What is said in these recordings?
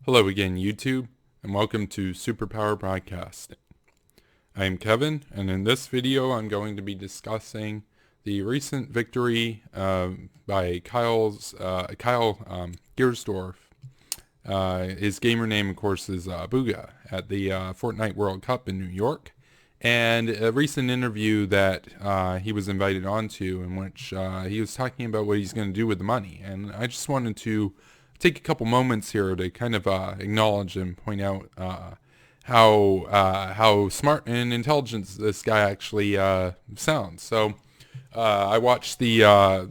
Hello again, YouTube, and welcome to Superpower Broadcasting. I am Kevin, and in this video I'm going to be discussing the recent victory by Kyle Giersdorf. His gamer name, of course, is Bugha, at the Fortnite World Cup in New York. And a recent interview that he was invited onto in which he was talking about what he's going to do with the money. And I just wanted to take a couple moments here to kind of acknowledge and point out how smart and intelligent this guy actually sounds. So I watched the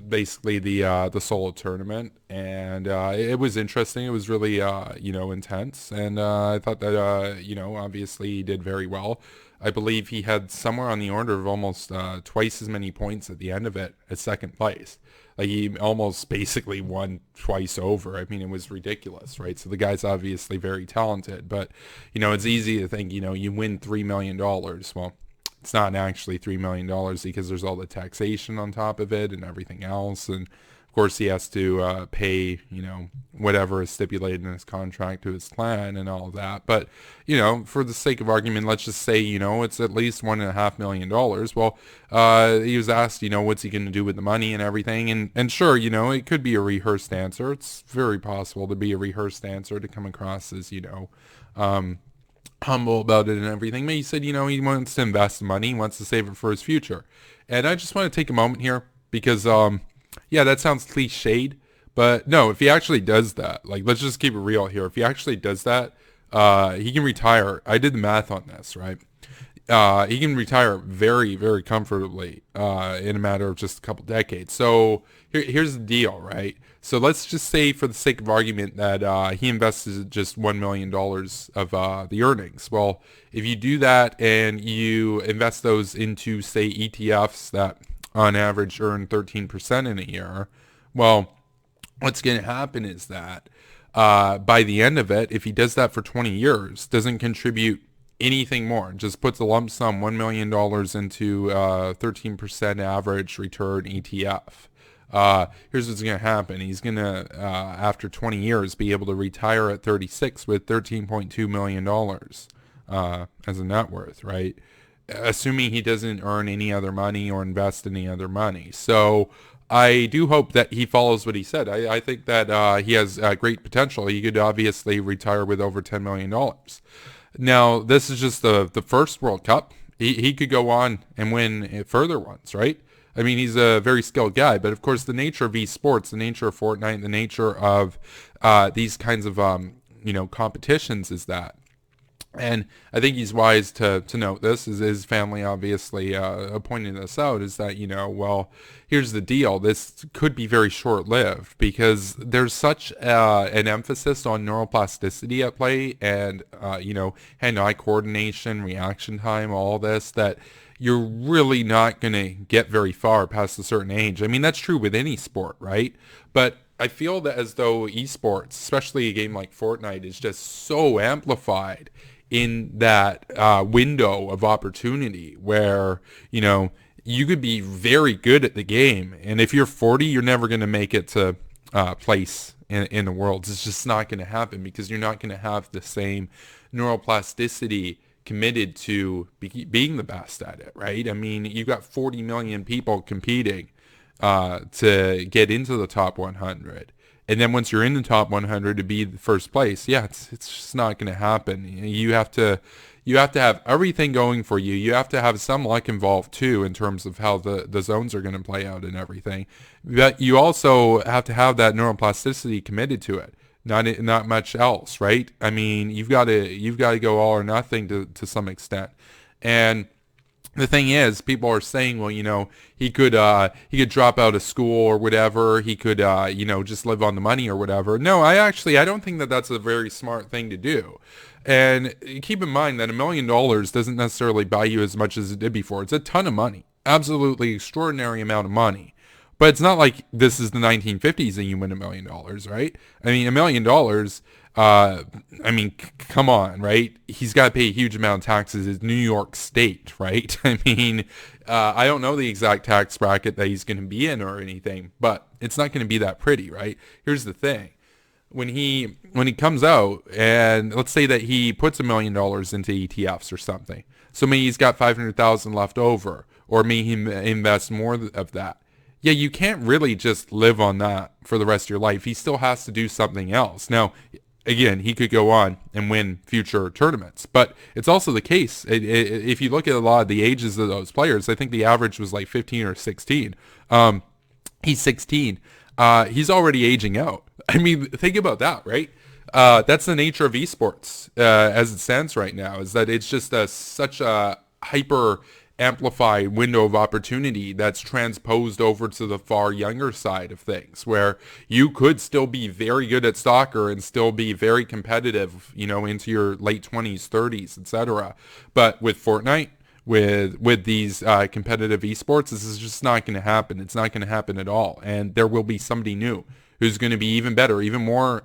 basically the solo tournament, and it was interesting. It was really intense, and I thought that obviously he did very well. I believe he had somewhere on the order of almost twice as many points at the end of it as second place. Like, he almost basically won twice over. I mean, it was ridiculous, right? So the guy's obviously very talented, but it's easy to think you win $3 million. Well, it's not actually $3 million because there's all the taxation on top of it and everything else, and of course he has to pay whatever is stipulated in his contract to his clan and all of that. But for the sake of argument, let's just say it's at least $1.5 million. Well, he was asked what's he going to do with the money and everything, and sure, it could be a rehearsed answer. It's very possible to be a rehearsed answer, to come across as humble about it and everything. But he said, he wants to invest the money, he wants to save it for his future. And I just want to take a moment here because, yeah, that sounds cliched, but no, if he actually does that, like, let's just keep it real here. If he actually does that, he can retire. I did the math on this, right? He can retire very, very comfortably in a matter of just a couple decades. So here's the deal, right? So let's just say, for the sake of argument, that he invested just $1 million of the earnings. Well, if you do that and you invest those into, say, ETFs that on average earn 13% in a year, well, what's going to happen is that by the end of it, if he does that for 20 years, doesn't contribute anything more, just puts a lump sum $1 million into 13% average return ETF. Here's what's going to happen. He's going to, after 20 years, be able to retire at 36 with $13.2 million as a net worth, right? Assuming he doesn't earn any other money or invest any other money. So I do hope that he follows what he said. I think that he has great potential. He could obviously retire with over $10 million. Now, this is just the first World Cup. He could go on and win further ones, right? I mean, he's a very skilled guy, but of course the nature of esports, the nature of Fortnite, the nature of these kinds of competitions is that. And I think he's wise to note this, as his family obviously pointing this out, is that, well, here's the deal. This could be very short-lived because there's such an emphasis on neuroplasticity at play and, hand-eye coordination, reaction time, all this, that you're really not going to get very far past a certain age. I mean, that's true with any sport, right? But I feel that as though esports, especially a game like Fortnite, is just so amplified in that window of opportunity where, you could be very good at the game, and if you're 40, you're never going to make it to place in the world. It's just not going to happen because you're not going to have the same neuroplasticity committed to being the best at it, right? I mean, you've got 40 million people competing to get into the top 100. And then once you're in the top 100 to be the first place, yeah, it's just not going to happen. You have to have everything going for you. You have to have some luck involved too, in terms of how the zones are going to play out and everything. But you also have to have that neuroplasticity committed to it. Not much else, right? I mean, you've got to go all or nothing to some extent. And the thing is, people are saying, well, he could drop out of school or whatever. He could, just live on the money or whatever. No, I don't think that that's a very smart thing to do. And keep in mind that $1 million doesn't necessarily buy you as much as it did before. It's a ton of money, absolutely extraordinary amount of money. But it's not like this is the 1950s and you win $1 million, right? I mean, $1 million. Come on, right? He's got to pay a huge amount of taxes. It's New York State, right? I mean, I don't know the exact tax bracket that he's going to be in or anything, but it's not going to be that pretty, right? Here's the thing. when he comes out, and let's say that he puts $1 million into ETFs or something. So maybe he's got 500,000 left over, or maybe he invests more of that. Yeah, you can't really just live on that for the rest of your life. He still has to do something else. Now, again, he could go on and win future tournaments, but it's also the case. If you look at a lot of the ages of those players, I think the average was like 15 or 16. He's 16. He's already aging out. I mean, think about that, right? That's the nature of esports as it stands right now, is that it's just such a hyper amplified window of opportunity that's transposed over to the far younger side of things, where you could still be very good at soccer and still be very competitive, into your late 20s, 30s, etc. But with Fortnite, with these competitive esports, this is just not going to happen. It's not going to happen at all. And there will be somebody new who's going to be even better, even more,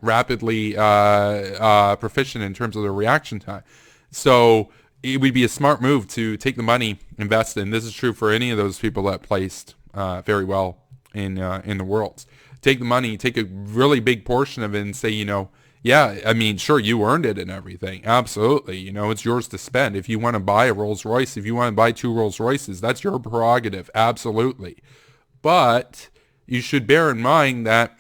rapidly proficient in terms of their reaction time. So it would be a smart move to take the money, invest in. This is true for any of those people that placed very well in the Worlds. Take the money, take a really big portion of it, and say, yeah, I mean, sure, you earned it and everything. Absolutely. It's yours to spend. If you want to buy a Rolls Royce, if you want to buy 2 Rolls Royces, that's your prerogative. Absolutely. But you should bear in mind that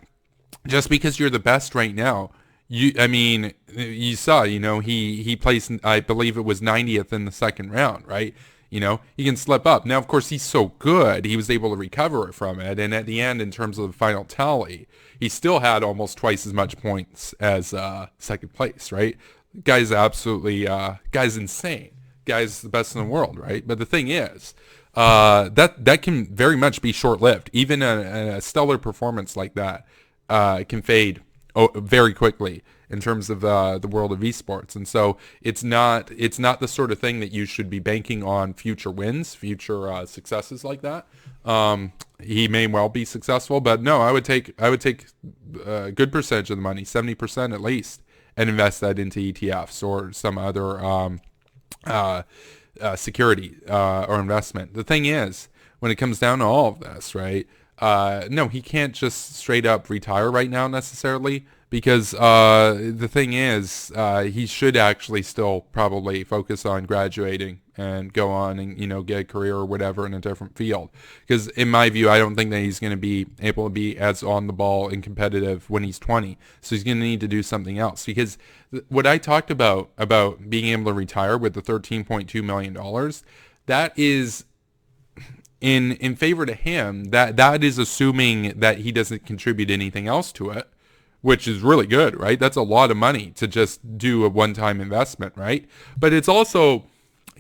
just because you're the best right now, you saw, he placed, I believe it was 90th in the second round, right? He can slip up. Now, of course, he's so good, he was able to recover from it. And at the end, in terms of the final tally, he still had almost twice as much points as second place, right? Guy's absolutely, guy's insane. Guy's the best in the world, right? But the thing is, that can very much be short-lived. Even a stellar performance like that can fade very quickly in terms of the world of esports. And so it's not the sort of thing that you should be banking on future wins, future successes like that. He may well be successful, but no, I would take a good percentage of the money, 70% at least, and invest that into ETFs or some other security or investment. The thing is, when it comes down to all of this, right? No, he can't just straight up retire right now necessarily, because the thing is, he should actually still probably focus on graduating and go on and, get a career or whatever in a different field. Because in my view, I don't think that he's going to be able to be as on the ball and competitive when he's 20. So he's going to need to do something else. Because what I talked about being able to retire with the $13.2 million, that is in favor to him. That is assuming that he doesn't contribute anything else to it, which is really good, right? That's a lot of money to just do a one-time investment, right? But it's also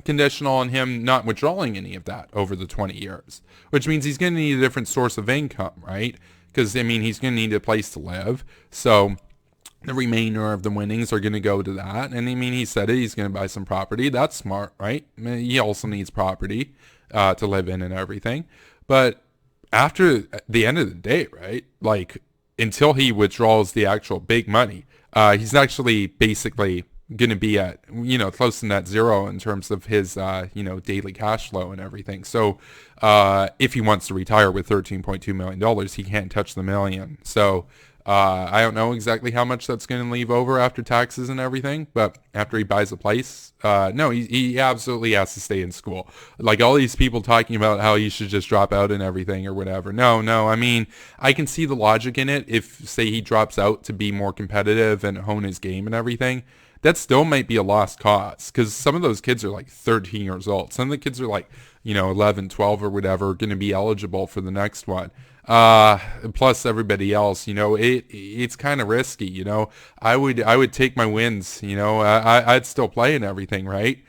conditional on him not withdrawing any of that over the 20 years, which means he's going to need a different source of income, right? Because, he's going to need a place to live. So the remainder of the winnings are going to go to that. And, he said it, he's going to buy some property. That's smart, right? He also needs property to live in and everything. But after the end of the day, right, like, until he withdraws the actual big money, he's actually basically going to be at, close to net zero in terms of his, daily cash flow and everything. So if he wants to retire with $13.2 million, he can't touch the million. So I don't know exactly how much that's going to leave over after taxes and everything, but after he buys a place, no, he absolutely has to stay in school. Like all these people talking about how he should just drop out and everything or whatever. No, I can see the logic in it. If, say, he drops out to be more competitive and hone his game and everything, that still might be a lost cause, because some of those kids are like 13 years old. Some of the kids are like, 11, 12 or whatever, going to be eligible for the next one. Plus everybody else, it's kind of risky, I would take my wins, I'd still play and everything, right?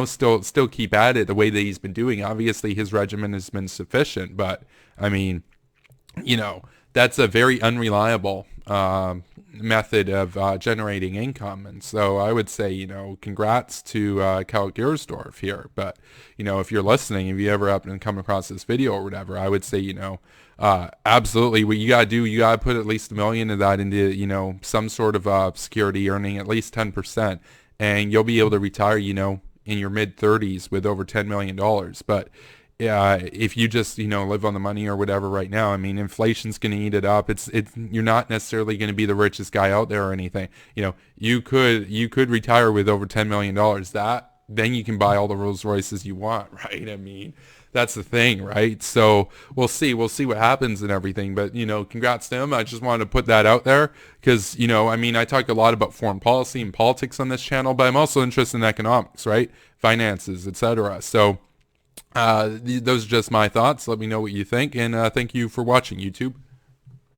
Still keep at it the way that he's been doing. Obviously his regimen has been sufficient, but that's a very unreliable, method of generating income. And so I would say, congrats to Kyle Giersdorf here. But, if you're listening, if you ever happen to come across this video or whatever, I would say, absolutely what you got to do, you got to put at least $1 million of that into, some sort of security, earning at least 10%. And you'll be able to retire, in your mid 30s with over $10 million. But if you just live on the money or whatever right now, I mean, inflation's going to eat it up. It's you're not necessarily going to be the richest guy out there or anything. You could retire with over $10 million. That then you can buy all the Rolls Royces you want, right? I mean, that's the thing, right? So we'll see what happens and everything. But congrats to him. I just wanted to put that out there because I mean, I talk a lot about foreign policy and politics on this channel, but I'm also interested in economics, right? Finances, etc. So those are just my thoughts. Let me know what you think, and thank you for watching, YouTube.